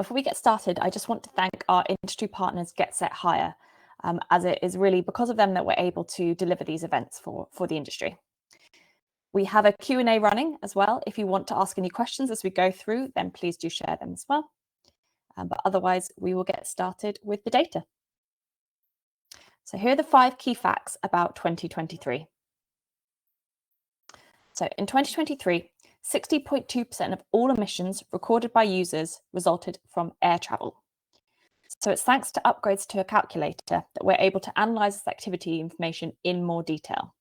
Before we get started, I just want to thank our industry partners Get Set Hire, as it is really because of them that we're able to deliver these events for the industry. We have a Q&A running as well. If you want to ask any questions as we go through, then please do share them as well. But otherwise, we will get started with the data. So here are the 5 key facts about 2023. So in 2023, 60.2% of all emissions recorded by users resulted from air travel. So it's thanks to upgrades to a calculator that we're able to analyse this activity information in more detail.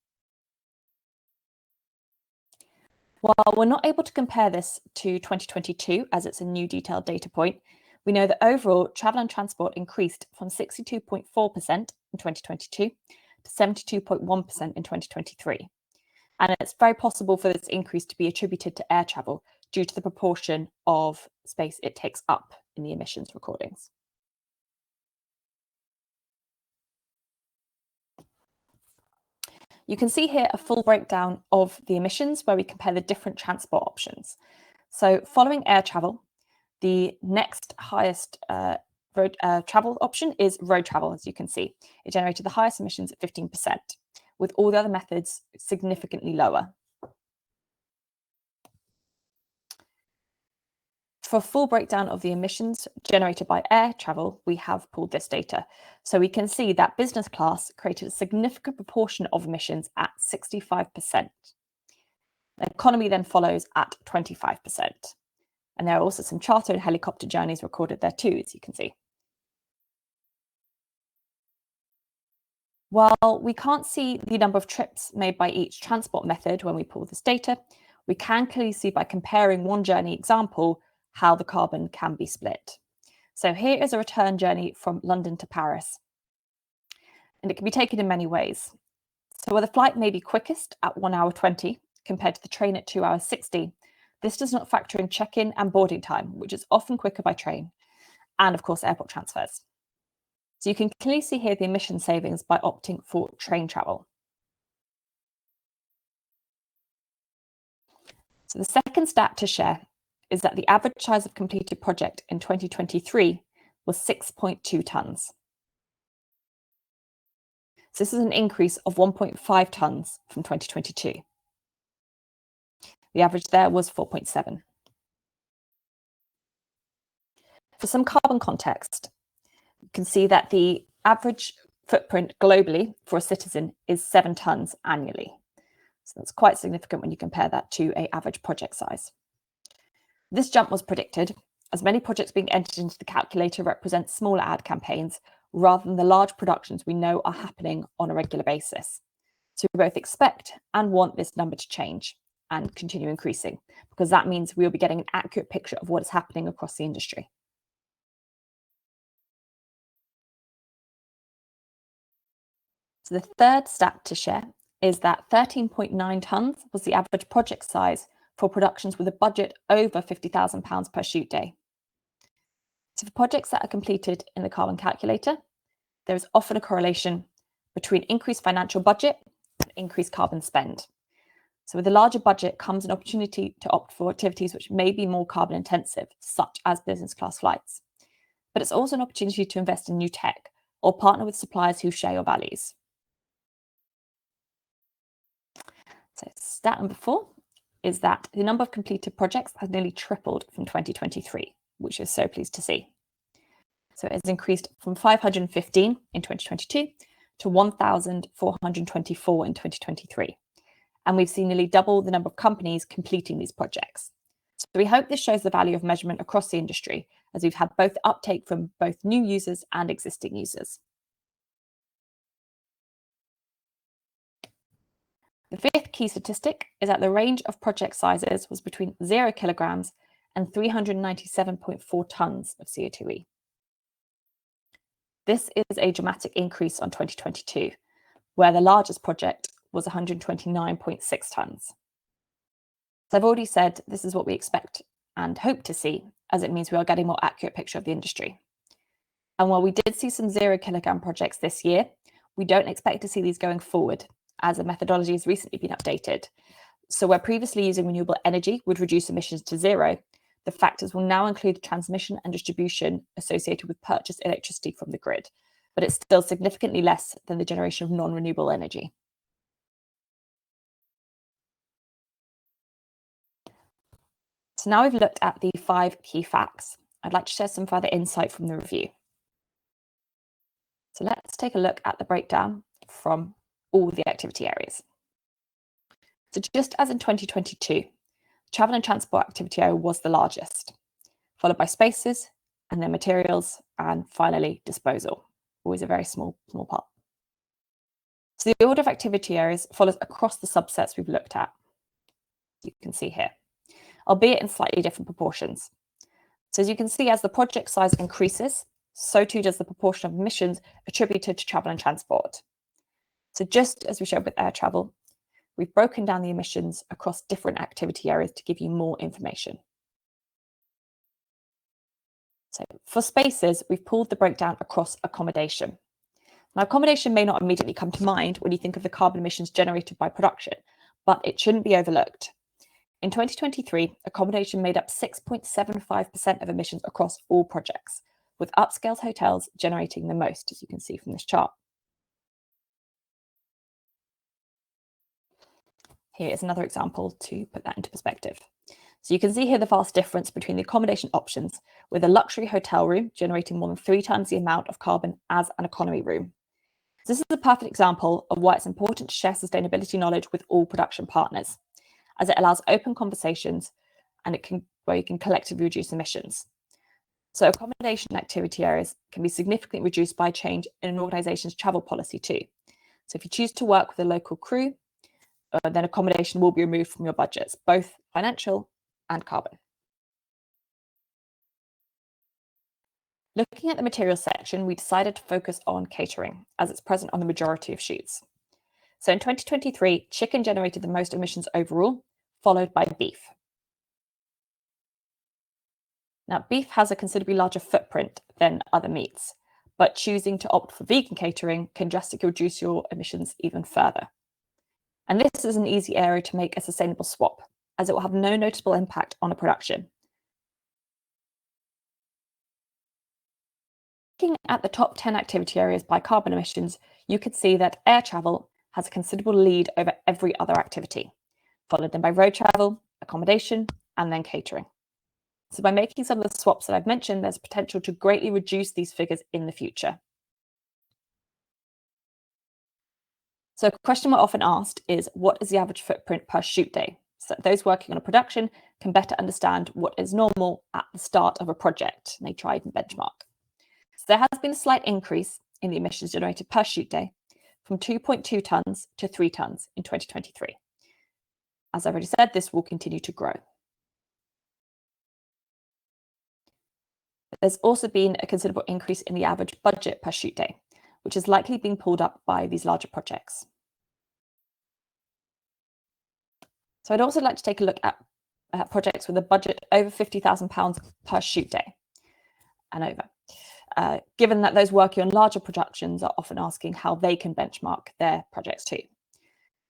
While we're not able to compare this to 2022, as it's a new detailed data point, we know that overall travel and transport increased from 62.4% in 2022 to 72.1% in 2023. And it's very possible for this increase to be attributed to air travel due to the proportion of space it takes up in the emissions recordings. You can see here a full breakdown of the emissions where we compare the different transport options. So following air travel, the next highest road travel option is road travel, as you can see. It generated the highest emissions at 15%, with all the other methods significantly lower. For a full breakdown of the emissions generated by air travel, we have pulled this data. So we can see that business class created a significant proportion of emissions at 65%. Economy then follows at 25%. And there are also some charter and helicopter journeys recorded there too, as you can see. While we can't see the number of trips made by each transport method when we pull this data, we can clearly see by comparing one journey example how the carbon can be split. So here is a return journey from London to Paris. And it can be taken in many ways. So where the flight may be quickest at 1 hour 20 compared to the train at 2 hours 60, this does not factor in check-in and boarding time, which is often quicker by train, and of course airport transfers. So you can clearly see here the emission savings by opting for train travel. So the second stat to share is that the average size of completed project in 2023 was 6.2 tonnes. So this is an increase of 1.5 tonnes from 2022. The average there was 4.7. For some carbon context, you can see that the average footprint globally for a citizen is 7 tonnes annually. So that's quite significant when you compare that to an average project size. This jump was predicted, as many projects being entered into the calculator represent smaller ad campaigns rather than the large productions we know are happening on a regular basis. So we both expect and want this number to change and continue increasing, because that means we'll be getting an accurate picture of what is happening across the industry. So the third stat to share is that 13.9 tonnes was the average project size for productions with a budget over £50,000 per shoot day. So for projects that are completed in the carbon calculator, there is often a correlation between increased financial budget and increased carbon spend. So with a larger budget comes an opportunity to opt for activities which may be more carbon intensive, such as business class flights. But it's also an opportunity to invest in new tech or partner with suppliers who share your values. So stat number 4 is that the number of completed projects has nearly tripled from 2023, which is so pleased to see. So it has increased from 515 in 2022 to 1,424 in 2023. And we've seen nearly double the number of companies completing these projects. So we hope this shows the value of measurement across the industry, as we've had both uptake from both new users and existing users. The 5th key statistic is that the range of project sizes was between 0 kilograms and 397.4 tonnes of CO2e. This is a dramatic increase on 2022, where the largest project was 129.6 tonnes. As I've already said, this is what we expect and hope to see, as it means we are getting a more accurate picture of the industry. And while we did see some 0 kilogram projects this year, we don't expect to see these going forward, as the methodology has recently been updated. So where previously using renewable energy would reduce emissions to 0, the factors will now include the transmission and distribution associated with purchased electricity from the grid, but it's still significantly less than the generation of non-renewable energy. So now we've looked at the 5 key facts. I'd like to share some further insight from the review. So let's take a look at the breakdown from all the activity areas. So just as in 2022, travel and transport activity area was the largest, followed by spaces, and then materials, and finally disposal, always a very small part. So the order of activity areas follows across the subsets we've looked at. You can see here, albeit in slightly different proportions. So as you can see, as the project size increases, so too does the proportion of emissions attributed to travel and transport. So just as we showed with air travel, we've broken down the emissions across different activity areas to give you more information. So for spaces, we've pulled the breakdown across accommodation. Now, accommodation may not immediately come to mind when you think of the carbon emissions generated by production, but it shouldn't be overlooked. In 2023, accommodation made up 6.75% of emissions across all projects, with upscale hotels generating the most, as you can see from this chart. Here is another example to put that into perspective. So you can see here the vast difference between the accommodation options, with a luxury hotel room generating more than 3 times the amount of carbon as an economy room. So this is a perfect example of why it's important to share sustainability knowledge with all production partners, as it allows open conversations and where you can collectively reduce emissions. So accommodation activity areas can be significantly reduced by change in an organisation's travel policy too. So if you choose to work with a local crew, then accommodation will be removed from your budgets, both financial and carbon. Looking at the materials section, we decided to focus on catering, as it's present on the majority of shoots. So in 2023, chicken generated the most emissions overall, followed by beef. Now, beef has a considerably larger footprint than other meats, but choosing to opt for vegan catering can drastically reduce your emissions even further. And this is an easy area to make a sustainable swap, as it will have no noticeable impact on a production. Looking at the top 10 activity areas by carbon emissions, you could see that air travel has a considerable lead over every other activity, followed then by road travel, accommodation, and then catering. So by making some of the swaps that I've mentioned, there's potential to greatly reduce these figures in the future. So a question we're often asked is, what is the average footprint per shoot day? So those working on a production can better understand what is normal at the start of a project, and they try and benchmark. So there has been a slight increase in the emissions generated per shoot day from 2.2 tonnes to 3 tonnes in 2023. As I've already said, this will continue to grow. There's also been a considerable increase in the average budget per shoot day, which is likely being pulled up by these larger projects. So I'd also like to take a look at projects with a budget over £50,000 per shoot day and over, given that those working on larger productions are often asking how they can benchmark their projects too.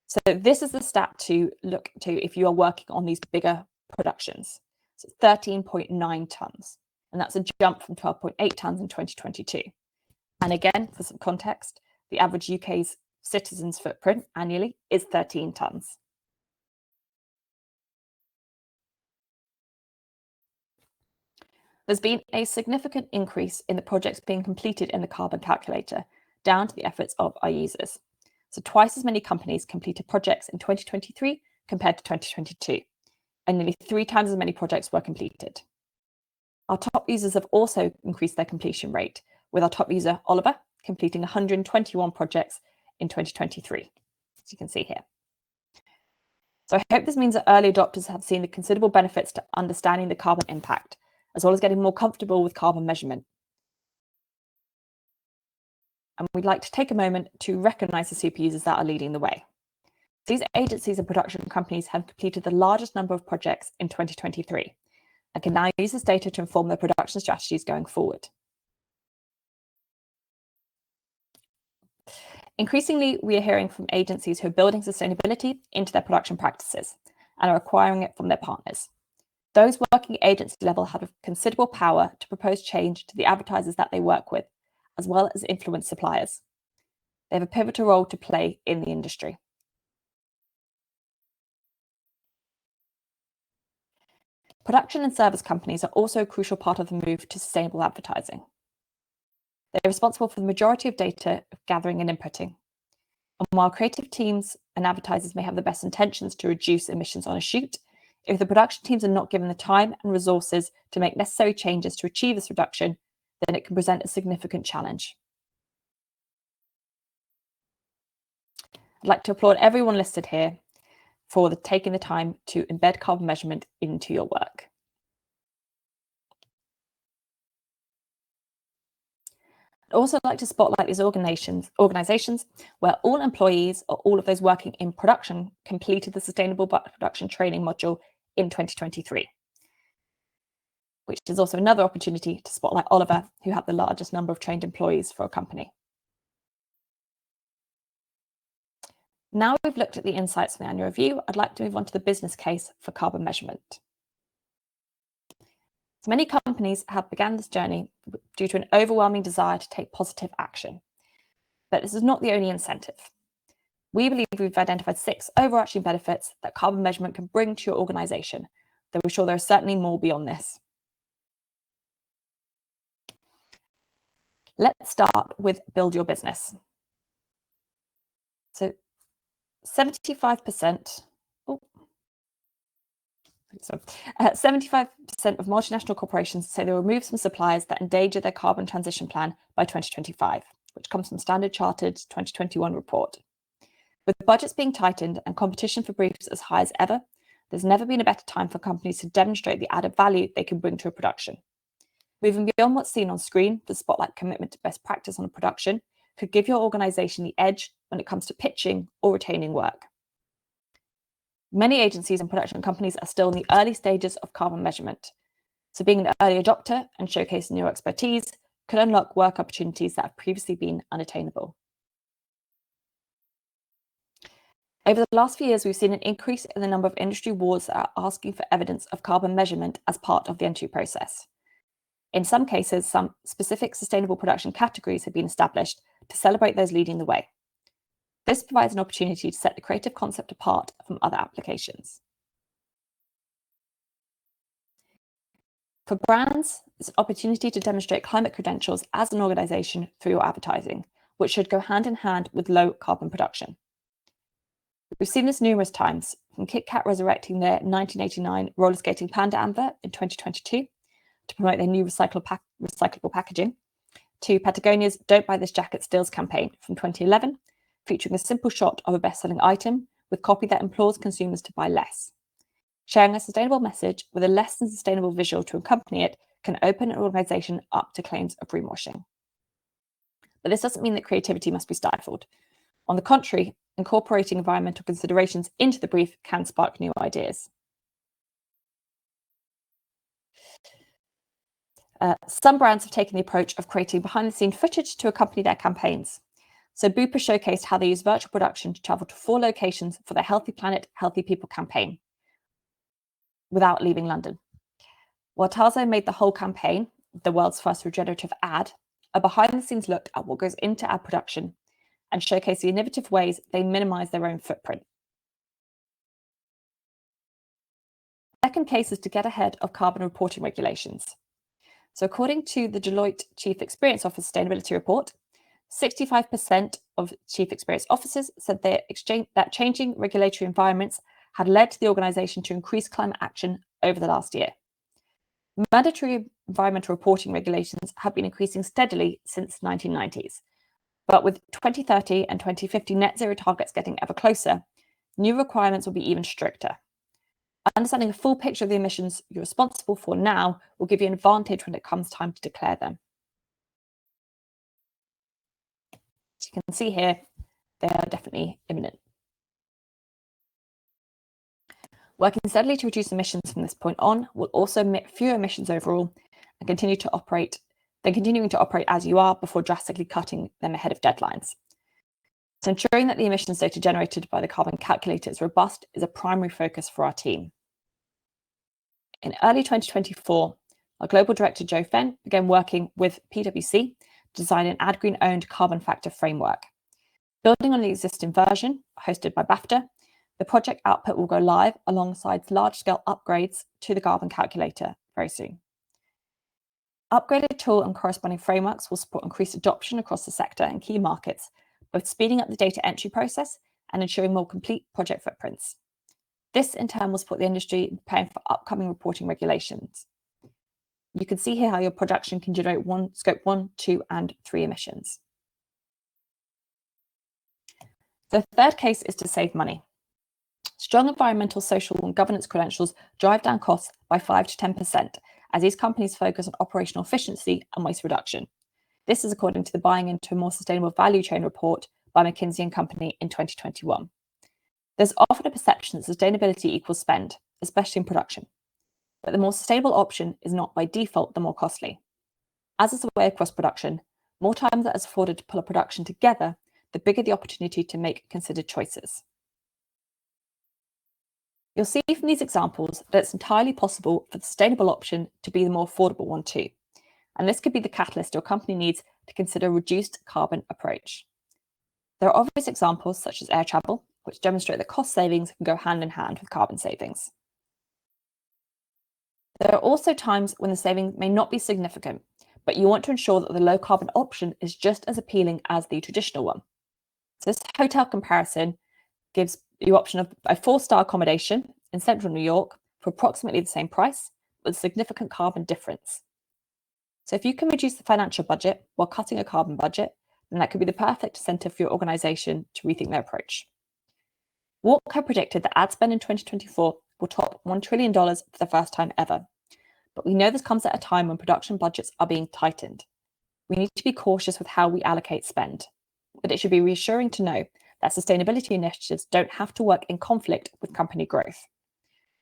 So this is the stat to look to if you are working on these bigger productions. So 13.9 tonnes, and that's a jump from 12.8 tonnes in 2022. And again, for some context, the average UK's citizens' footprint annually is 13 tonnes. There's been a significant increase in the projects being completed in the carbon calculator, down to the efforts of our users. So twice as many companies completed projects in 2023 compared to 2022, and nearly 3 times as many projects were completed. Our top users have also increased their completion rate, with our top user, Oliver, completing 121 projects in 2023, as you can see here. So I hope this means that early adopters have seen the considerable benefits to understanding the carbon impact, as well as getting more comfortable with carbon measurement. And we'd like to take a moment to recognise the super users that are leading the way. These agencies and production companies have completed the largest number of projects in 2023 and can now use this data to inform their production strategies going forward. Increasingly, we are hearing from agencies who are building sustainability into their production practices and are acquiring it from their partners. Those working at agency level have considerable power to propose change to the advertisers that they work with, as well as influence suppliers. They have a pivotal role to play in the industry. Production and service companies are also a crucial part of the move to sustainable advertising. They're responsible for the majority of data gathering and inputting. And while creative teams and advertisers may have the best intentions to reduce emissions on a shoot, if the production teams are not given the time and resources to make necessary changes to achieve this reduction, then it can present a significant challenge. I'd like to applaud everyone listed here for taking the time to embed carbon measurement into your work. I'd also like to spotlight these organizations where all employees or all of those working in production completed the Sustainable Production Training module in 2023, which is also another opportunity to spotlight Oliver, who had the largest number of trained employees for a company. Now we've looked at the insights from the annual review, I'd like to move on to the business case for carbon measurement. So many companies have begun this journey due to an overwhelming desire to take positive action. But this is not the only incentive. We believe we've identified 6 overarching benefits that carbon measurement can bring to your organization, though we're sure there are certainly more beyond this. Let's start with build your business. So 75% of multinational corporations say they will remove some suppliers that endanger their carbon transition plan by 2025, which comes from Standard Chartered's 2021 report. With budgets being tightened and competition for briefs as high as ever, there's never been a better time for companies to demonstrate the added value they can bring to a production. Moving beyond what's seen on screen, the spotlight commitment to best practice on a production could give your organization the edge when it comes to pitching or retaining work. Many agencies and production companies are still in the early stages of carbon measurement, so being an early adopter and showcasing your expertise could unlock work opportunities that have previously been unattainable. Over the last few years, we've seen an increase in the number of industry awards that are asking for evidence of carbon measurement as part of the entry process. In some cases, some specific sustainable production categories have been established to celebrate those leading the way. This provides an opportunity to set the creative concept apart from other applications. For brands, it's an opportunity to demonstrate climate credentials as an organization through your advertising, which should go hand in hand with low carbon production. We've seen this numerous times, from Kit Kat resurrecting their 1989 roller skating panda advert in 2022 to promote their new recyclable packaging, to Patagonia's Don't Buy This Jacket Stills campaign from 2011, featuring a simple shot of a best-selling item with copy that implores consumers to buy less. Sharing a sustainable message with a less than sustainable visual to accompany it can open an organization up to claims of greenwashing. But this doesn't mean that creativity must be stifled. On the contrary, incorporating environmental considerations into the brief can spark new ideas. Some brands have taken the approach of creating behind-the-scenes footage to accompany their campaigns. So Bupa showcased how they use virtual production to travel to 4 locations for their Healthy Planet, Healthy People campaign without leaving London. While Tazo made the whole campaign, the world's first regenerative ad, a behind-the-scenes look at what goes into ad production and showcase the innovative ways they minimize their own footprint. The second case is to get ahead of carbon reporting regulations. So according to the Deloitte Chief Experience Officer Sustainability Report, 65% of chief experience officers said that changing regulatory environments had led to the organisation to increase climate action over the last year. Mandatory environmental reporting regulations have been increasing steadily since the 1990s. But with 2030 and 2050 net zero targets getting ever closer, new requirements will be even stricter. Understanding a full picture of the emissions you're responsible for now will give you an advantage when it comes time to declare them. As you can see here, they are definitely imminent. Working steadily to reduce emissions from this point on will also emit fewer emissions overall and continuing to operate as you are before drastically cutting them ahead of deadlines. So ensuring that the emissions data generated by the carbon calculator is robust is a primary focus for our team. In early 2024, our global director, Joe Fenn, began working with PwC to design an AdGreen-owned carbon factor framework. Building on the existing version, hosted by BAFTA, the project output will go live alongside large-scale upgrades to the carbon calculator very soon. Upgraded tool and corresponding frameworks will support increased adoption across the sector and key markets, both speeding up the data entry process and ensuring more complete project footprints. This, in turn, will support the industry in preparing for upcoming reporting regulations. You can see here how your production can generate Scope 1, 2, and 3 emissions. The third case is to save money. Strong environmental, social, and governance credentials drive down costs by 5 to 10%, as these companies focus on operational efficiency and waste reduction. This is according to the Buying into a More Sustainable Value Chain report by McKinsey & Company in 2021. There's often a perception that sustainability equals spend, especially in production. But the more sustainable option is not by default the more costly. As is the way across production, more time that is afforded to pull a production together, the bigger the opportunity to make considered choices. You'll see from these examples that it's entirely possible for the sustainable option to be the more affordable one too. And this could be the catalyst your company needs to consider a reduced carbon approach. There are obvious examples such as air travel, which demonstrate that cost savings can go hand in hand with carbon savings. There are also times when the savings may not be significant, but you want to ensure that the low carbon option is just as appealing as the traditional one. So this hotel comparison gives you option of a 4-star accommodation in central New York for approximately the same price, with a significant carbon difference. So if you can reduce the financial budget while cutting a carbon budget, then that could be the perfect incentive for your organization to rethink their approach. Walker predicted that ad spend in 2024 will top $1 trillion for the first time ever. But we know this comes at a time when production budgets are being tightened. We need to be cautious with how we allocate spend, but it should be reassuring to know that sustainability initiatives don't have to work in conflict with company growth.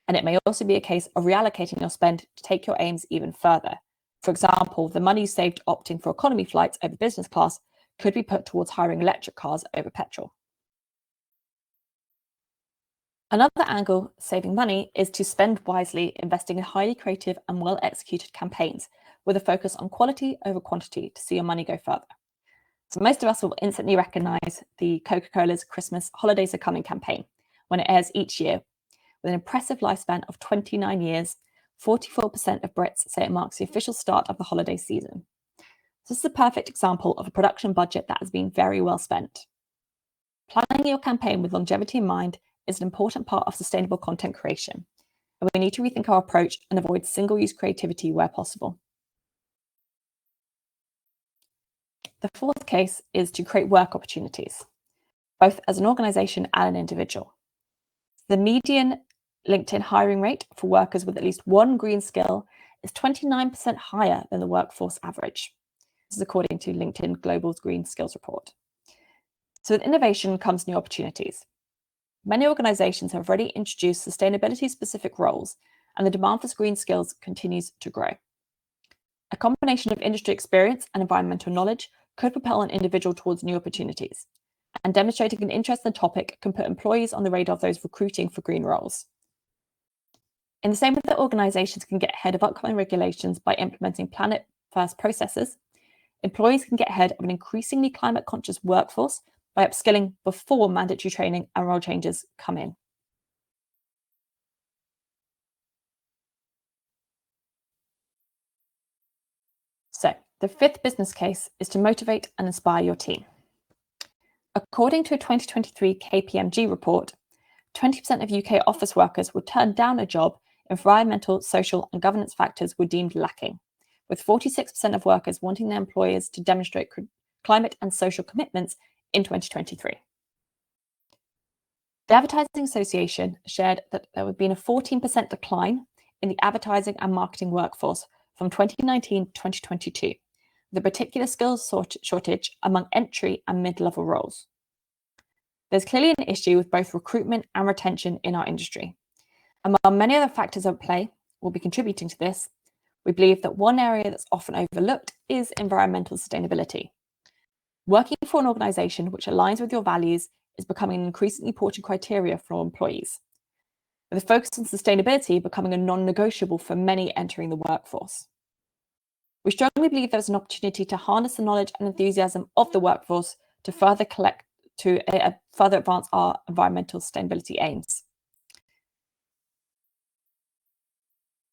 And it may also be a case of reallocating your spend to take your aims even further. For example, the money saved opting for economy flights over business class could be put towards hiring electric cars over petrol. Another angle saving money is to spend wisely, investing in highly creative and well-executed campaigns with a focus on quality over quantity to see your money go further. So most of us will instantly recognize the Coca-Cola's Christmas Holidays Are Coming campaign when it airs each year. With an impressive lifespan of 29 years, 44% of Brits say it marks the official start of the holiday season. This is a perfect example of a production budget that has been very well spent. Planning your campaign with longevity in mind is an important part of sustainable content creation, and we need to rethink our approach and avoid single-use creativity where possible. The fourth case is to create work opportunities, both as an organization and an individual. The median LinkedIn hiring rate for workers with at least one green skill is 29% higher than the workforce average. This is according to LinkedIn Global's Green Skills Report. So with innovation comes new opportunities. Many organizations have already introduced sustainability-specific roles, and the demand for green skills continues to grow. A combination of industry experience and environmental knowledge could propel an individual towards new opportunities, and demonstrating an interest in the topic can put employees on the radar of those recruiting for green roles. In the same way that organizations can get ahead of upcoming regulations by implementing planet-first processes, employees can get ahead of an increasingly climate-conscious workforce by upskilling before mandatory training and role changes come in. So, the fifth business case is to motivate and inspire your team. According to a 2023 KPMG report, 20% of UK office workers would turn down a job if environmental, social, and governance factors were deemed lacking, with 46% of workers wanting their employers to demonstrate climate and social commitments in 2023. The Advertising Association shared that there had been a 14% decline in the advertising and marketing workforce from 2019 to 2022, with a particular skills shortage among entry and mid-level roles. There's clearly an issue with both recruitment and retention in our industry. And while many other factors at play will be contributing to this, we believe that one area that's often overlooked is environmental sustainability. Working for an organization which aligns with your values is becoming an increasingly important criteria for employees. with a focus on sustainability becoming a non-negotiable for many entering the workforce. We strongly believe there is an opportunity to harness the knowledge and enthusiasm of the workforce to further advance our environmental sustainability aims.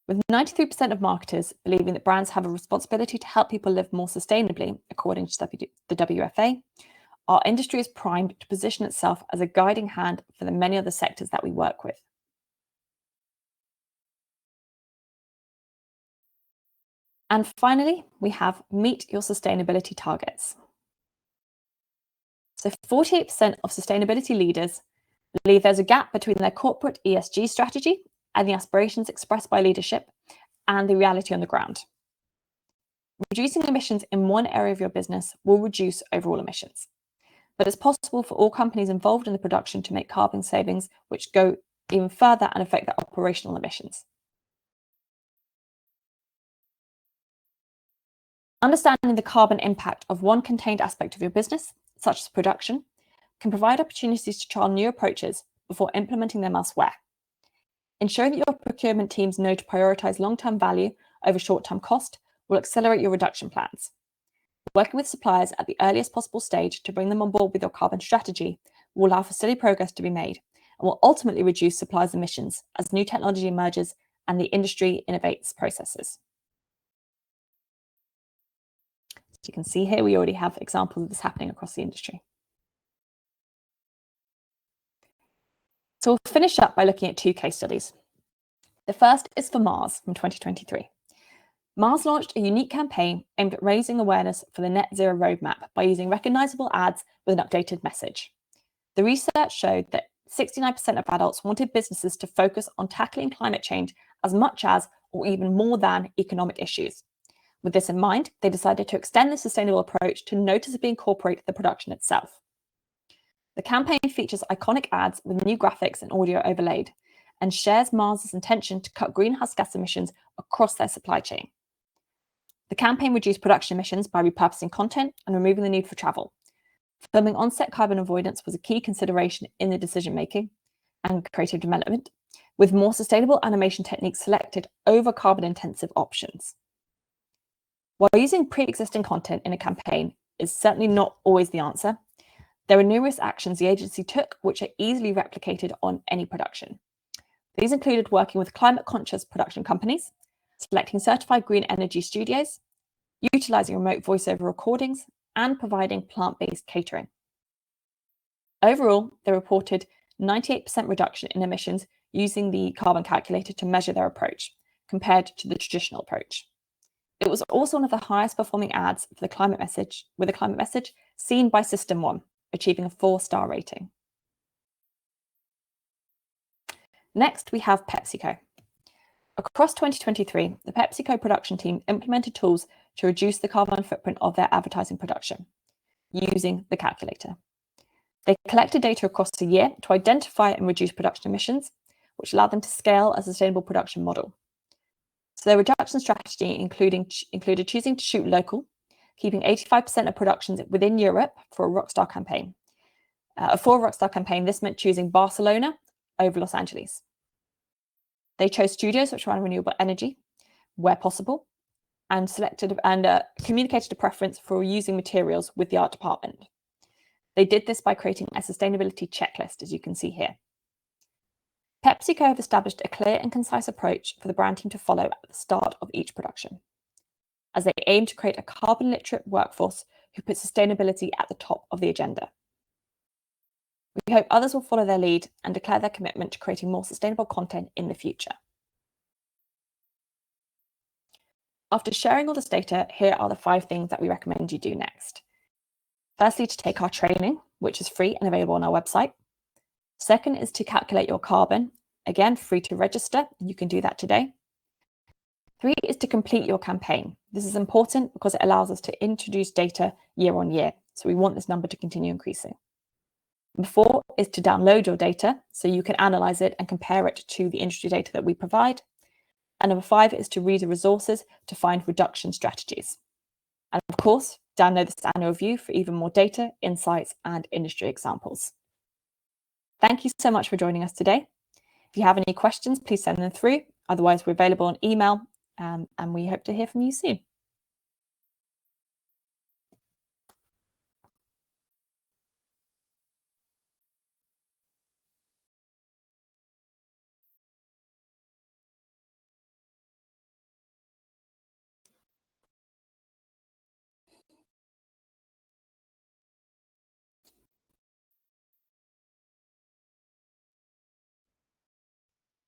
With 93% of marketers believing that brands have a responsibility to help people live more sustainably, according to the WFA, our industry is primed to position itself as a guiding hand for the many other sectors that we work with. And finally, we have meet your sustainability targets. So 48% of sustainability leaders believe there's a gap between their corporate ESG strategy and the aspirations expressed by leadership and the reality on the ground. Reducing emissions in one area of your business will reduce overall emissions, but it's possible for all companies involved in the production to make carbon savings which go even further and affect their operational emissions. Understanding the carbon impact of one contained aspect of your business, such as production, can provide opportunities to trial new approaches before implementing them elsewhere. Ensuring that your procurement teams know to prioritize long-term value over short-term cost will accelerate your reduction plans. Working with suppliers at the earliest possible stage to bring them on board with your carbon strategy will allow for steady progress to be made and will ultimately reduce suppliers' emissions as new technology emerges and the industry innovates processes. As you can see here, we already have examples of this happening across the industry. So we'll finish up by looking at two case studies. The first is for Mars from 2023. Mars launched a unique campaign aimed at raising awareness for the net zero roadmap by using recognizable ads with an updated message. The research showed that 69% of adults wanted businesses to focus on tackling climate change as much as, or even more than, economic issues. With this in mind, they decided to extend the sustainable approach to noticeably incorporate the production itself. The campaign features iconic ads with new graphics and audio overlaid and shares Mars's intention to cut greenhouse gas emissions across their supply chain. The campaign reduced production emissions by repurposing content and removing the need for travel. Filming on-set carbon avoidance was a key consideration in the decision-making and creative development, with more sustainable animation techniques selected over carbon-intensive options. While using pre-existing content in a campaign is certainly not always the answer, there are numerous actions the agency took which are easily replicated on any production. These included working with climate-conscious production companies, selecting certified green energy studios, utilising remote voiceover recordings, and providing plant-based catering. Overall, they reported 98% reduction in emissions using the carbon calculator to measure their approach, compared to the traditional approach. It was also one of the highest performing ads for the climate message, with a climate message seen by System 1, achieving a 4-star rating. Next, we have PepsiCo. Across 2023, the PepsiCo production team implemented tools to reduce the carbon footprint of their advertising production using the calculator. They collected data across the year to identify and reduce production emissions, which allowed them to scale a sustainable production model. So their reduction strategy included choosing to shoot local, keeping 85% of productions within Europe for a Rockstar campaign. For a Rockstar campaign, this meant choosing Barcelona over Los Angeles. They chose studios which ran renewable energy where possible, and communicated a preference for using materials with the art department. They did this by creating a sustainability checklist, as you can see here. PepsiCo have established a clear and concise approach for the brand team to follow at the start of each production, as they aim to create a carbon literate workforce who put sustainability at the top of the agenda. We hope others will follow their lead and declare their commitment to creating more sustainable content in the future. After sharing all this data, here are the 5 things that we recommend you do next. Firstly, to take our training, which is free and available on our website. Second is to calculate your carbon, again, free to register. You can do that today. 3 is to complete your campaign. This is important because it allows us to introduce data year on year. So we want this number to continue increasing. And 4 is to download your data so you can analyze it and compare it to the industry data that we provide. And number 5 is to read the resources to find reduction strategies. And of course, download this annual review for even more data, insights, and industry examples. Thank you so much for joining us today. If you have any questions, please send them through. Otherwise, we're available on email, and we hope to hear from you soon.